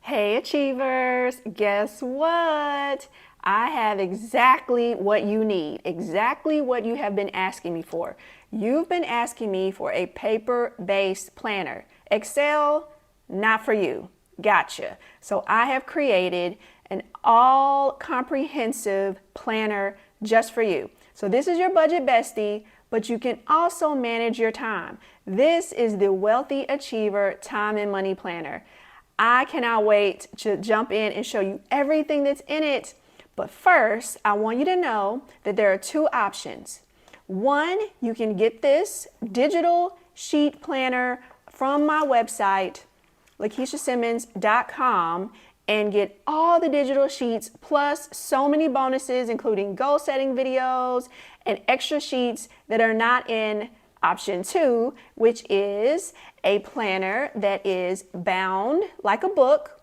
Hey Achievers, guess what? I have exactly what you need, exactly what you have been asking me for. You've been asking me for a paper-based planner. Excel, not for you. Gotcha. So I have created an all-comprehensive planner just for you. So this is your Budget Bestie, but you can also manage your time. This is the Wealthy Achiever Time and Money Planner. I cannot wait to jump in and show you everything that's in it. But first, I want you to know that there are two options. One, you can get this digital sheet planner from my website, lakeishasimmons.com, and get all the digital sheets plus so many bonuses, including goal setting videos and extra sheets that are not in option 2, which is a planner that is bound like a book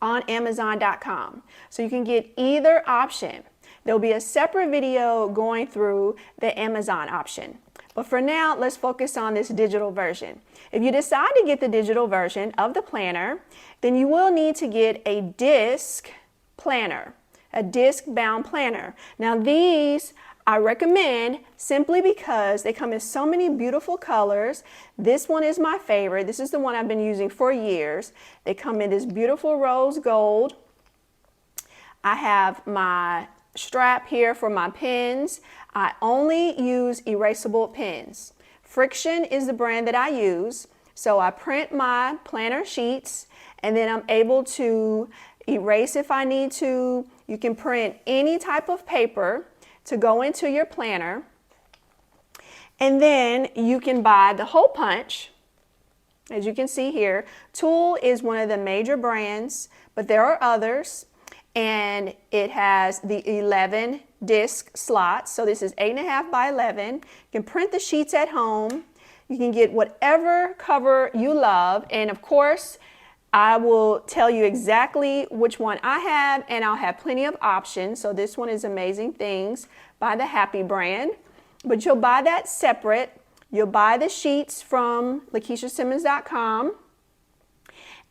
on Amazon.com. So you can get either option. There'll be a separate video going through the Amazon option. But for now, let's focus on this digital version. If you decide to get the digital version of the planner, then you will need to get a disc planner, a disc-bound planner. Now these I recommend simply because they come in so many beautiful colors. This one is my favorite. This is the one I've been using for years. They come in this beautiful rose gold. I have my strap here for my pens. I only use erasable pens. Friction is the brand that I use. So I print my planner sheets and then I'm able to erase if I need to. You can print any type of paper to go into your planner, and then you can buy the hole punch. As you can see here, Tool is one of the major brands, but there are others, and it has the 11 disc slots. So this is 8.5 by 11. You can print the sheets at home. You can get whatever cover you love, and of course I will tell you exactly which one I have, and I'll have plenty of options. So this one is Amazing Things by the Happy brand, but you'll buy that separate. You'll buy the sheets from lakeishasimmons.com,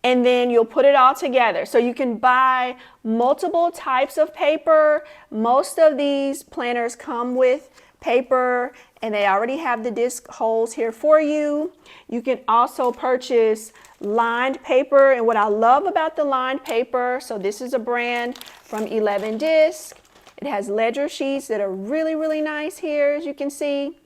and then you'll put it all together. So you can buy multiple types of paper. Most of these planners come with paper and they already have the disc holes here for you. You can also purchase lined paper, and what I love about the lined paper, so this is a brand from 11 Disc. It has ledger sheets that are really, really nice here, as you can see.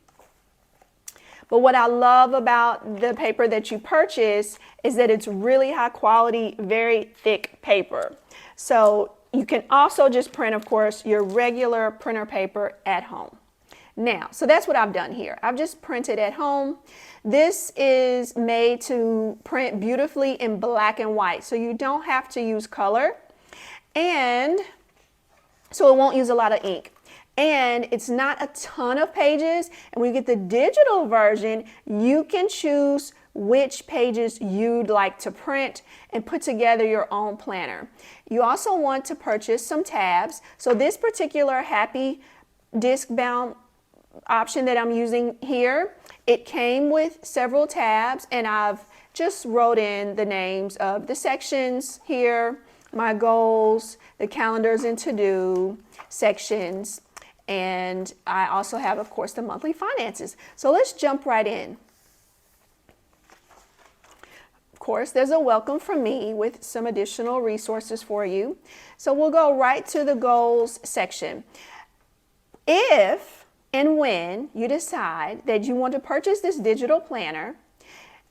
But what I love about the paper that you purchase is that it's really high quality, very thick paper. So you can also just print, of course, your regular printer paper at home. Now, so that's what I've done here. I've just printed at home. This is made to print beautifully in black and white, so you don't have to use color, and so it won't use a lot of ink. And it's not a ton of pages, and when you get the digital version, you can choose which pages you'd like to print and put together your own planner. You also want to purchase some tabs. So this particular Happy disc bound option that I'm using here, it came with several tabs, and I've just wrote in the names of the sections here, my goals, the calendars and to-do sections, and I also have, of course, the monthly finances. So let's jump right in. Of course, there's a welcome from me with some additional resources for you. So we'll go right to the goals section. If and when you decide that you want to purchase this digital planner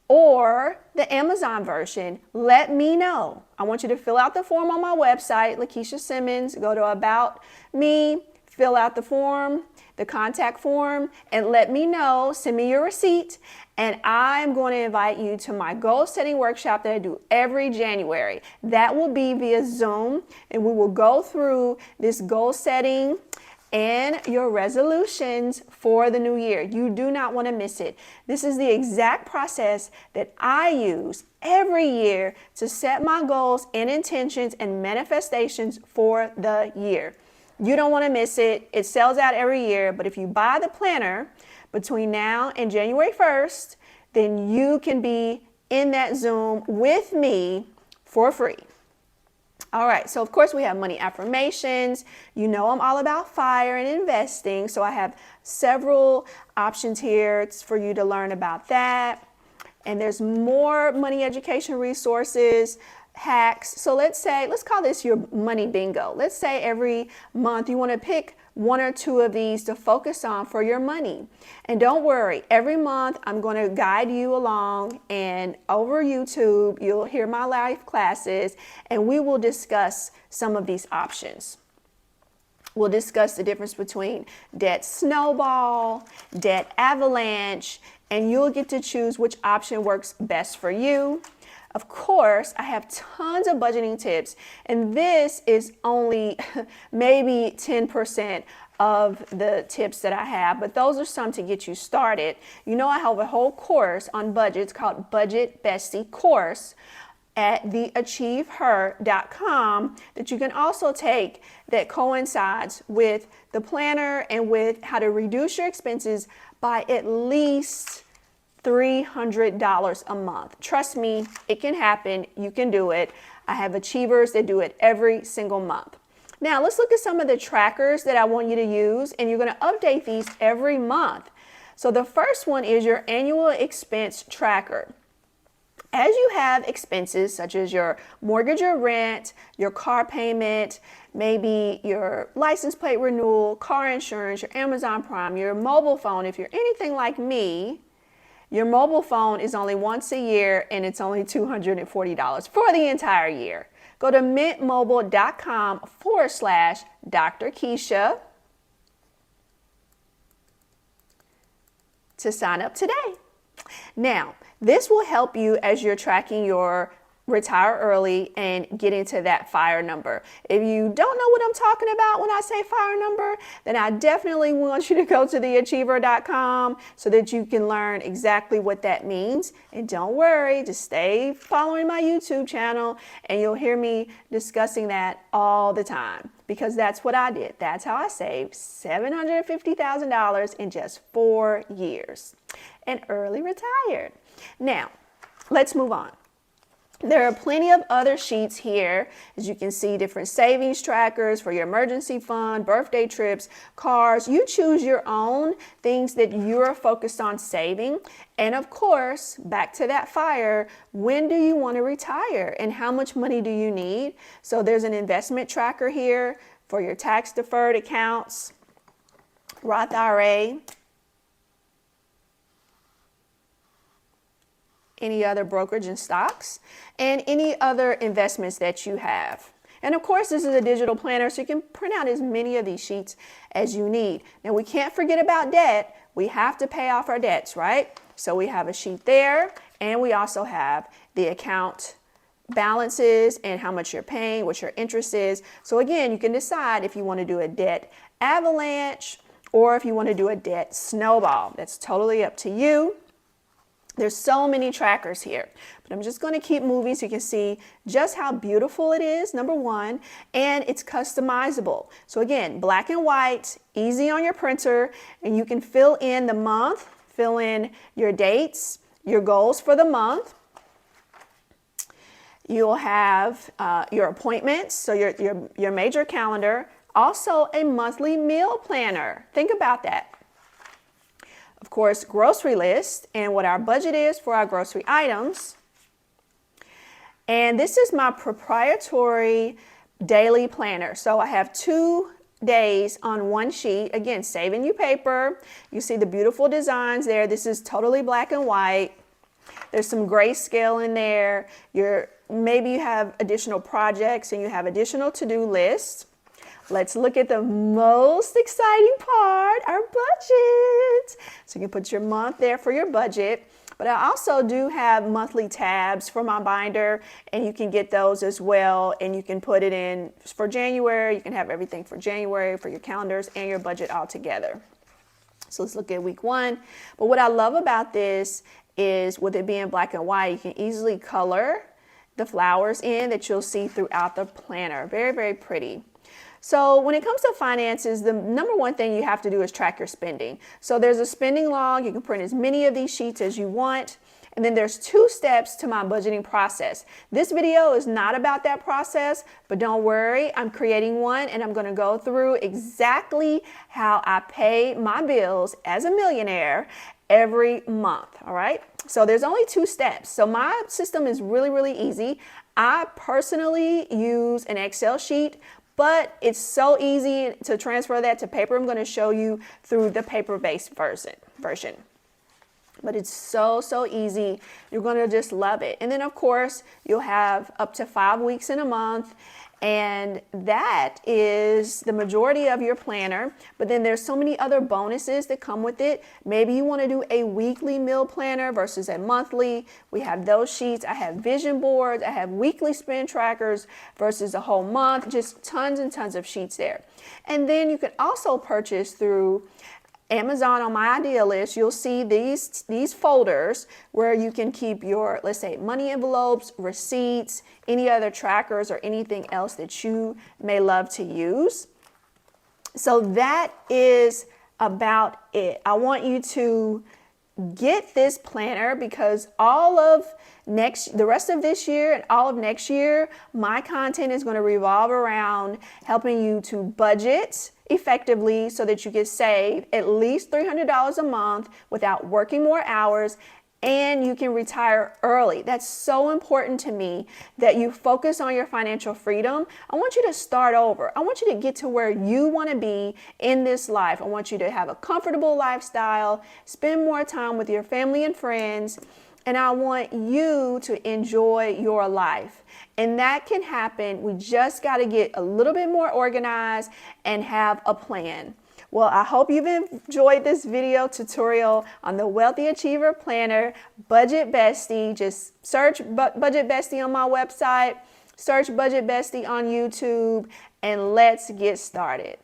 or the Amazon version, let me know. I want you to fill out the form on my website, Lakeisha Simmons. Go to About Me, fill out the form, the contact form, and let me know. Send me your receipt, and I'm going to invite you to my goal setting workshop that I do every January. That will be via Zoom, and we will go through this goal setting and your resolutions for the new year. You do not want to miss it. This is the exact process that I use every year to set my goals and intentions and manifestations for the year. You don't want to miss it. It sells out every year, but if you buy the planner between now and January 1st, then you can be in that Zoom with me for free. All right, so of course we have money affirmations. You know I'm all about FIRE and investing, so I have several options here for you to learn about that. And there's more money education resources, hacks. So let's call this your money bingo. Let's say every month you want to pick one or two of these to focus on for your money. And don't worry, every month I'm going to guide you along, and over YouTube you'll hear my live classes and we will discuss some of these options. We'll discuss the difference between debt snowball, debt avalanche, and you'll get to choose which option works best for you. Of course, I have tons of budgeting tips, and this is only maybe 10% of the tips that I have, but those are some to get you started. You know, I have a whole course on budgets called Budget Bestie course at theachieveher.com that you can also take, that coincides with the planner and with how to reduce your expenses by at least $300 a month. Trust me, it can happen. You can do it. I have achievers that do it every single month. Now let's look at some of the trackers that I want you to use, and you're going to update these every month. So the first one is your annual expense tracker. As you have expenses such as your mortgage or rent, your car payment, maybe your license plate renewal, car insurance, your Amazon Prime, your mobile phone, if you're anything like me, your mobile phone is only once a year and it's only $240 for the entire year. Go to mintmobile.com/Dr. Keisha to sign up today. Now, this will help you as you're tracking your retire early and get into that FIRE number. If you don't know what I'm talking about when I say FIRE number, then I definitely want you to go to theachiever.com so that you can learn exactly what that means. And don't worry, just stay following my YouTube channel and you'll hear me discussing that all the time, because that's what I did. That's how I saved $750,000 in just 4 years and early retired. Now, let's move on. There are plenty of other sheets here. As you can see, different savings trackers for your emergency fund, birthday trips, cars. You choose your own things that you're focused on saving. And of course, back to that FIRE, when do you want to retire and how much money do you need? So there's an investment tracker here for your tax deferred accounts, Roth IRA, any other brokerage and stocks, and any other investments that you have. And of course, this is a digital planner, so you can print out as many of these sheets as you need. Now, we can't forget about debt. We have to pay off our debts, right? So we have a sheet there, and we also have the account balances and how much you're paying, what your interest is. So again, you can decide if you want to do a debt avalanche or if you want to do a debt snowball. That's totally up to you. There's so many trackers here, but I'm just going to keep moving so you can see just how beautiful it is, number one, and it's customizable. So again, black and white, easy on your printer, and you can fill in the month, fill in your dates, your goals for the month. You'll have your appointments, so your major calendar, also a monthly meal planner. Think about that. Of course, grocery list and what our budget is for our grocery items. And this is my proprietary daily planner. So I have 2 days on one sheet. Again, saving you paper. You see the beautiful designs there. This is totally black and white. There's some grayscale in there. Maybe you have additional projects and you have additional to-do lists. Let's look at the most exciting part, our budget. So you can put your month there for your budget. But I also do have monthly tabs for my binder, and you can get those as well. And you can put it in for January. You can have everything for January for your calendars and your budget all together. So let's look at week 1. But what I love about this is, with it being black and white, you can easily color the flowers in that you'll see throughout the planner. Very, very pretty. So when it comes to finances, the number one thing you have to do is track your spending. So there's a spending log. You can print as many of these sheets as you want. And then there's 2 steps to my budgeting process. This video is not about that process, but don't worry, I'm creating one and I'm going to go through exactly how I pay my bills as a millionaire every month. All right. So there's only 2 steps. So my system is really, really easy. I personally use an Excel sheet, but it's so easy to transfer that to paper. I'm going to show you through the paper-based version. But it's so easy. You're going to just love it. And then, of course, you'll have up to 5 weeks in a month. And that is the majority of your planner. But then there's so many other bonuses that come with it. Maybe you want to do a weekly meal planner versus a monthly. We have those sheets. I have vision boards. I have weekly spend trackers versus a whole month. Just tons and tons of sheets there. And then you can also purchase through Amazon on my idea list. You'll see these folders where you can keep your, let's say, money envelopes, receipts, any other trackers, or anything else that you may love to use. So that is about it. I want you to get this planner because the rest of this year and all of next year, my content is going to revolve around helping you to budget effectively so that you can save at least $300 a month without working more hours, and you can retire early. That's so important to me that you focus on your financial freedom. I want you to start over. I want you to get to where you want to be in this life. I want you to have a comfortable lifestyle, spend more time with your family and friends, and I want you to enjoy your life. And that can happen. We just got to get a little bit more organized and have a plan. Well, I hope you've enjoyed this video tutorial on the Wealthy Achiever Planner, Budget Bestie. Just search Budget Bestie on my website, search Budget Bestie on YouTube, and let's get started.